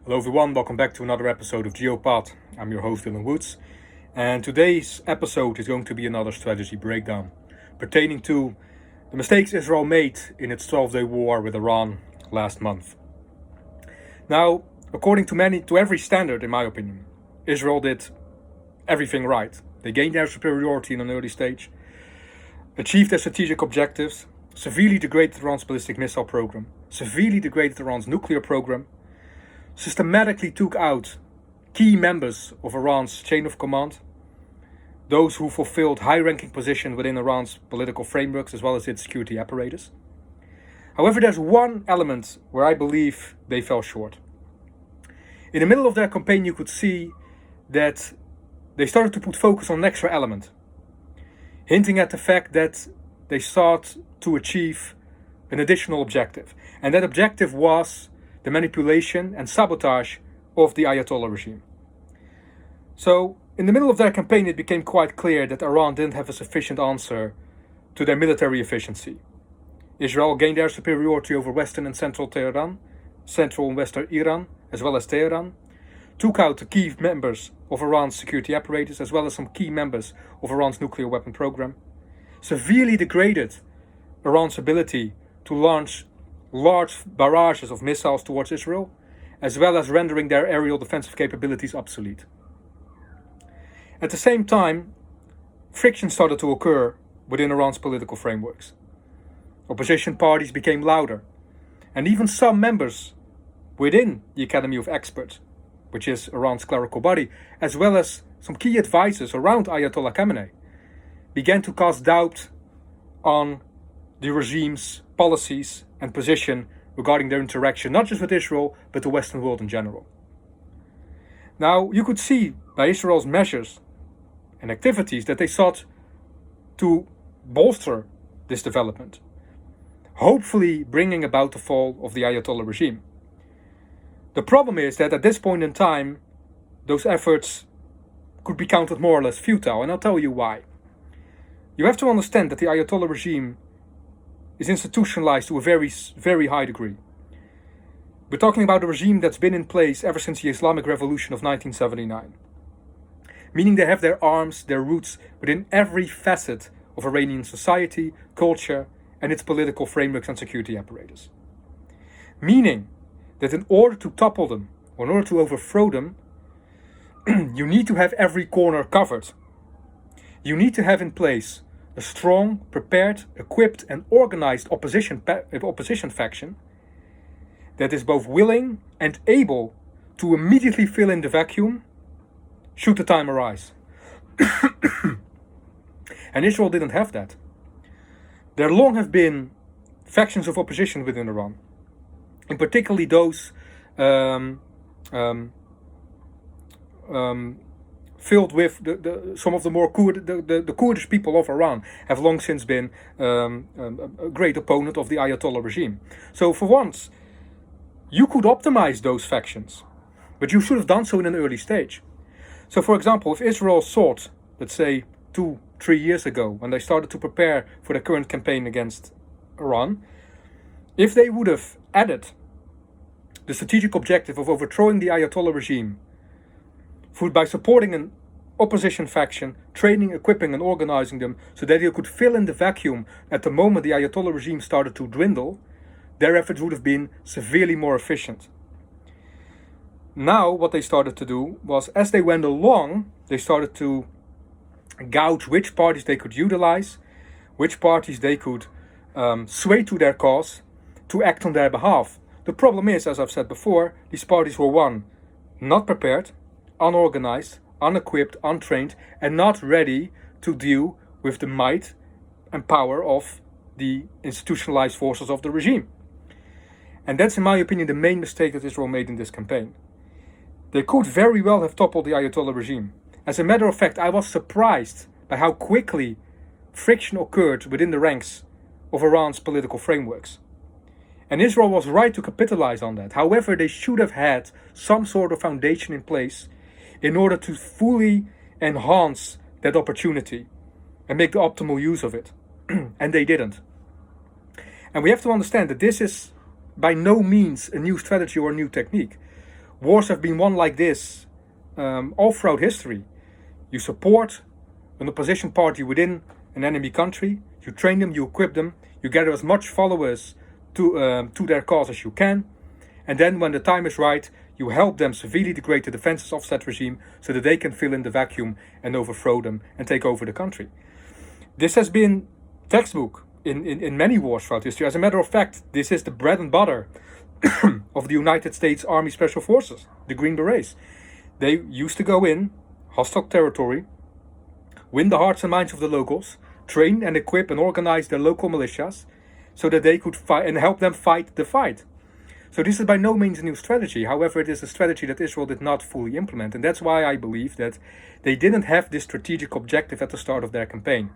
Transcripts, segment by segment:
Hello everyone, welcome back to another episode of GeoPod. I'm your host Dylan Woods, and today's episode is going to be another strategy breakdown pertaining to the mistakes Israel made in its 12-day war with Iran last month. Now, according to every standard, in my opinion, Israel did everything right. They gained their superiority in an early stage, achieved their strategic objectives, severely degraded Iran's ballistic missile program, severely degraded Iran's nuclear program, systematically took out key members of Iran's chain of command, those who fulfilled high-ranking positions within Iran's political frameworks as well as its security apparatus. However, there's one element where I believe they fell short. In the middle of their campaign, you could see that they started to put focus on an extra element, hinting at the fact that they sought to achieve an additional objective. And that objective was the manipulation and sabotage of the Ayatollah regime. So, in the middle of their campaign, it became quite clear that Iran didn't have a sufficient answer to their military efficiency. Israel gained their superiority over Western and Central Tehran, Central and Western Iran, as well as Tehran, took out the key members of Iran's security apparatus, as well as some key members of Iran's nuclear weapon program, severely degraded Iran's ability to launch large barrages of missiles towards Israel, as well as rendering their aerial defensive capabilities obsolete. At the same time, friction started to occur within Iran's political frameworks. Opposition parties became louder, and even some members within the Academy of Experts, which is Iran's clerical body, as well as some key advisors around Ayatollah Khamenei, began to cast doubt on the regime's policies and position regarding their interaction, not just with Israel, but the Western world in general. Now, you could see by Israel's measures and activities that they sought to bolster this development, hopefully bringing about the fall of the Ayatollah regime. The problem is that at this point in time, those efforts could be counted more or less futile, and I'll tell you why. You have to understand that the Ayatollah regime is institutionalized to a very, very high degree. We're talking about a regime that's been in place ever since the Islamic Revolution of 1979. Meaning they have their arms, their roots within every facet of Iranian society, culture, and its political frameworks and security apparatus. Meaning that in order to topple them, or in order to overthrow them, you need to have every corner covered. You need to have in place a strong, prepared, equipped, and organized opposition faction that is both willing and able to immediately fill in the vacuum should the time arise. And Israel didn't have that. There long have been factions of opposition within Iran, in particularly those filled with some of the more the Kurdish people of Iran have long since been a great opponent of the Ayatollah regime. So for once, you could optimize those factions, but you should have done so in an early stage. So for example, if Israel sought, let's say 2-3 years ago, when they started to prepare for the current campaign against Iran, if they would have added the strategic objective of overthrowing the Ayatollah regime by supporting an opposition faction, training, equipping, and organizing them so that they could fill in the vacuum at the moment the Ayatollah regime started to dwindle, their efforts would have been severely more efficient. Now, what they started to do was, as they went along, they started to gauge which parties they could utilize, which parties they could sway to their cause to act on their behalf. The problem is, as I've said before, these parties were one, not prepared, unorganized, unequipped, untrained, and not ready to deal with the might and power of the institutionalized forces of the regime. And that's, in my opinion, the main mistake that Israel made in this campaign. They could very well have toppled the Ayatollah regime. As a matter of fact, I was surprised by how quickly friction occurred within the ranks of Iran's political frameworks. And Israel was right to capitalize on that. However, they should have had some sort of foundation in place in order to fully enhance that opportunity and make the optimal use of it. And they didn't. And we have to understand that this is by no means a new strategy or a new technique. Wars have been won like this all throughout history. You support an opposition party within an enemy country, you train them, you equip them, you gather as much followers to their cause as you can, and then when the time is right, you help them severely degrade the defenses of that regime so that they can fill in the vacuum and overthrow them and take over the country. This has been textbook in many wars throughout history. As a matter of fact, this is the bread and butter of the United States Army Special Forces, the Green Berets. They used to go in hostile territory, win the hearts and minds of the locals, train and equip and organize their local militias so that they could fight and help them fight the fight. So this is by no means a new strategy. However, it is a strategy that Israel did not fully implement. And that's why I believe that they didn't have this strategic objective at the start of their campaign.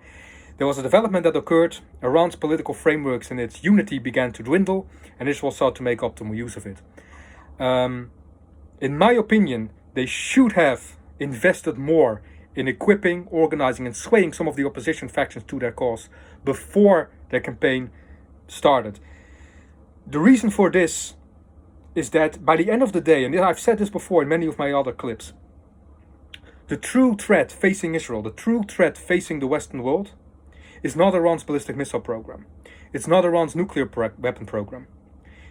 There was a development that occurred, Iran's political frameworks and its unity began to dwindle, and Israel sought to make optimal use of it. In my opinion, they should have invested more in equipping, organizing and swaying some of the opposition factions to their cause before their campaign started. The reason for this is that by the end of the day, and I've said this before in many of my other clips, the true threat facing Israel, the true threat facing the Western world, is not Iran's ballistic missile program. It's not Iran's nuclear weapon program.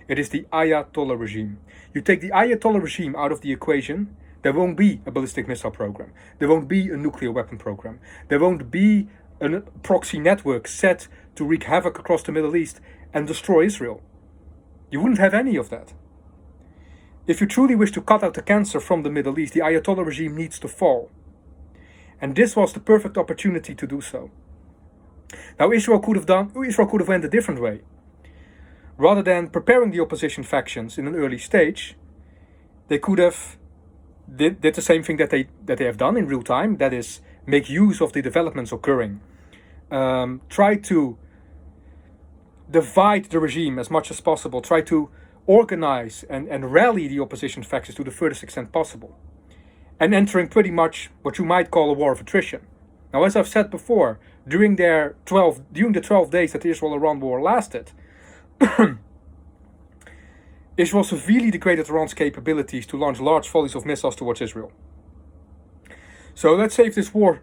It is the Ayatollah regime. You take the Ayatollah regime out of the equation, there won't be a ballistic missile program. There won't be a nuclear weapon program. There won't be a proxy network set to wreak havoc across the Middle East and destroy Israel. You wouldn't have any of that. If you truly wish to cut out the cancer from the Middle East, the Ayatollah regime needs to fall. And this was the perfect opportunity to do so. Now Israel could have went a different way. Rather than preparing the opposition factions in an early stage, they could have did the same thing that they have done in real time, that is, make use of the developments occurring. Try to divide the regime as much as possible, try to organize and rally the opposition factions to the furthest extent possible, and entering pretty much what you might call a war of attrition. Now, as I've said before, during the 12 days that the Israel-Iran war lasted, Israel severely degraded Iran's capabilities to launch large volleys of missiles towards Israel. So let's say if this war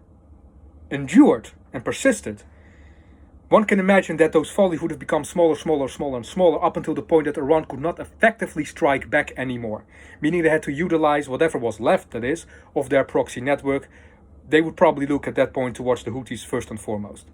endured and persisted, one can imagine that those volleys would have become smaller and smaller up until the point that Iran could not effectively strike back anymore. Meaning they had to utilize whatever was left, that is, of their proxy network. They would probably look at that point towards the Houthis first and foremost.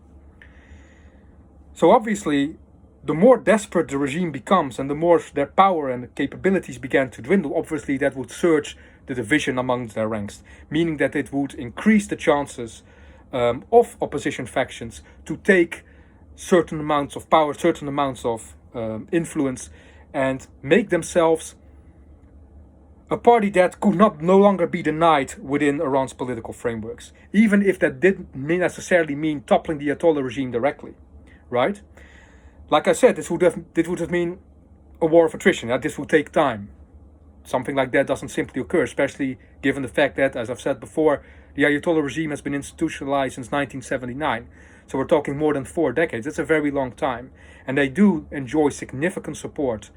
So obviously, the more desperate the regime becomes and the more their power and capabilities began to dwindle, obviously that would surge the division among their ranks. Meaning that it would increase the chances of opposition factions to take certain amounts of power, certain amounts of influence, and make themselves a party that could no longer be denied within Iran's political frameworks, even if that didn't necessarily mean toppling the Ayatollah regime directly, right? Like I said, this would have mean a war of attrition. This would take time. Something like that doesn't simply occur, especially given the fact that, as I've said before, the Ayatollah regime has been institutionalized since 1979. So we're talking more than 4 decades. It's a very long time. And they do enjoy significant support,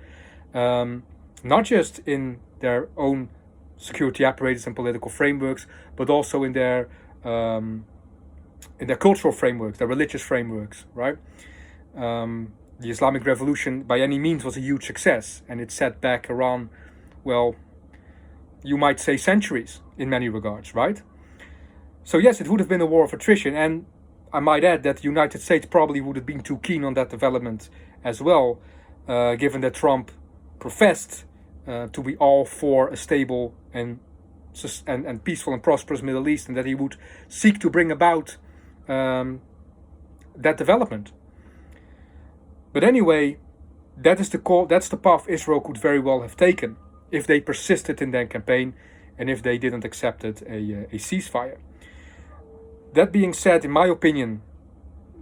not just in their own security apparatus and political frameworks, but also in their cultural frameworks, their religious frameworks, right? The Islamic Revolution by any means was a huge success, and it set back Iran, well, you might say centuries in many regards, right? So yes, it would have been a war of attrition, and I might add that the United States probably would have been too keen on that development as well, given that Trump professed to be all for a stable and peaceful and prosperous Middle East, and that he would seek to bring about that development. But anyway, that's the path Israel could very well have taken if they persisted in their campaign and if they didn't accept a ceasefire. That being said, in my opinion,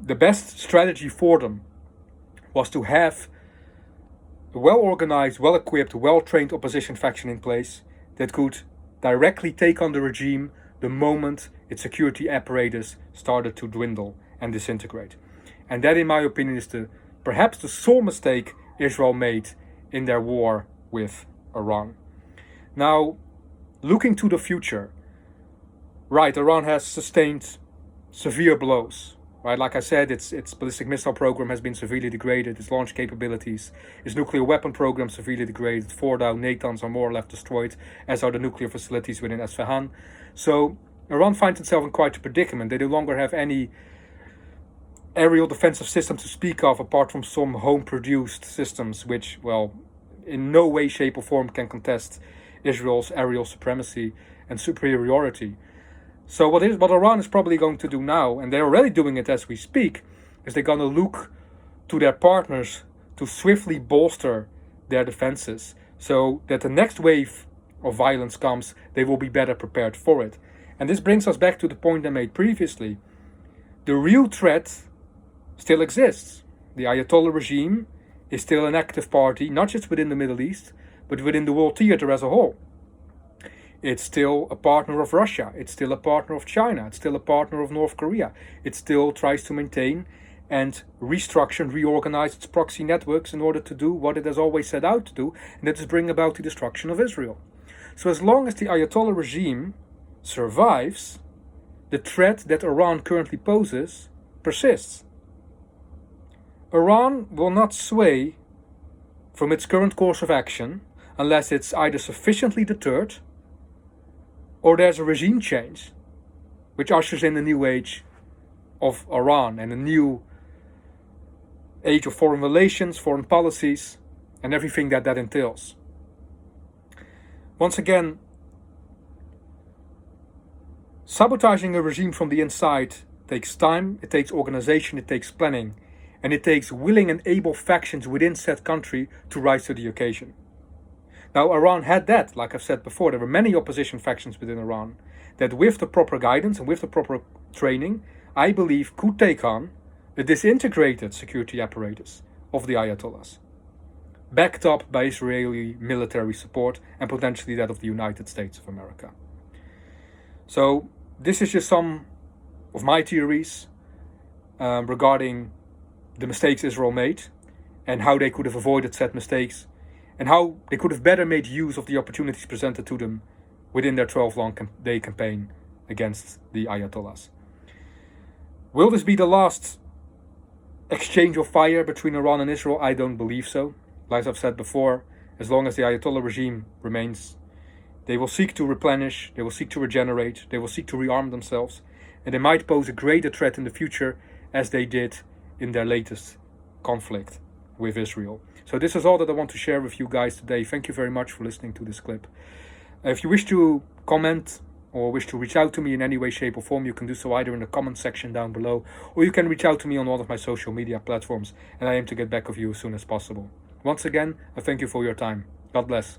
the best strategy for them was to have a well-organized, well-equipped, well-trained opposition faction in place that could directly take on the regime the moment its security apparatus started to dwindle and disintegrate. And that, in my opinion, is perhaps the sole mistake Israel made in their war with Iran. Now, looking to the future, right, Iran has sustained severe blows. Right, like I said, its ballistic missile program has been severely degraded, its launch capabilities, its nuclear weapon program severely degraded, Fordow, Natanz are more or less destroyed, as are the nuclear facilities within Esfahan. So Iran finds itself in quite a predicament. They no longer have any aerial defensive system to speak of apart from some home-produced systems which, well, in no way, shape or form can contest Israel's aerial supremacy and superiority. So what Iran is probably going to do now, and they're already doing it as we speak, is they're going to look to their partners to swiftly bolster their defenses so that the next wave of violence comes, they will be better prepared for it. And this brings us back to the point I made previously. The real threat still exists. The Ayatollah regime is still an active party, not just within the Middle East, but within the world theater as a whole. It's still a partner of Russia. It's still a partner of China. It's still a partner of North Korea. It still tries to maintain and restructure and reorganize its proxy networks in order to do what it has always set out to do, and that is bring about the destruction of Israel. So as long as the Ayatollah regime survives, the threat that Iran currently poses persists. Iran will not sway from its current course of action unless it's either sufficiently deterred or there's a regime change, which ushers in a new age of Iran and a new age of foreign relations, foreign policies, and everything that entails. Once again, sabotaging a regime from the inside takes time, it takes organization, it takes planning, and it takes willing and able factions within said country to rise to the occasion. Now, Iran had that, like I've said before, there were many opposition factions within Iran that with the proper guidance and with the proper training, I believe could take on the disintegrated security apparatus of the Ayatollahs, backed up by Israeli military support and potentially that of the United States of America. So this is just some of my theories regarding the mistakes Israel made and how they could have avoided said mistakes and how they could have better made use of the opportunities presented to them within their 12-day campaign against the Ayatollahs. Will this be the last exchange of fire between Iran and Israel? I don't believe so. Like I've said before, as long as the Ayatollah regime remains, they will seek to replenish, they will seek to regenerate, they will seek to rearm themselves, and they might pose a greater threat in the future as they did in their latest conflict with Israel. So this is all that I want to share with you guys today. Thank you very much for listening to this clip. If you wish to comment or wish to reach out to me in any way, shape or form, you can do so either in the comment section down below, or you can reach out to me on one of my social media platforms, and I aim to get back with you as soon as possible. Once again, I thank you for your time. God bless.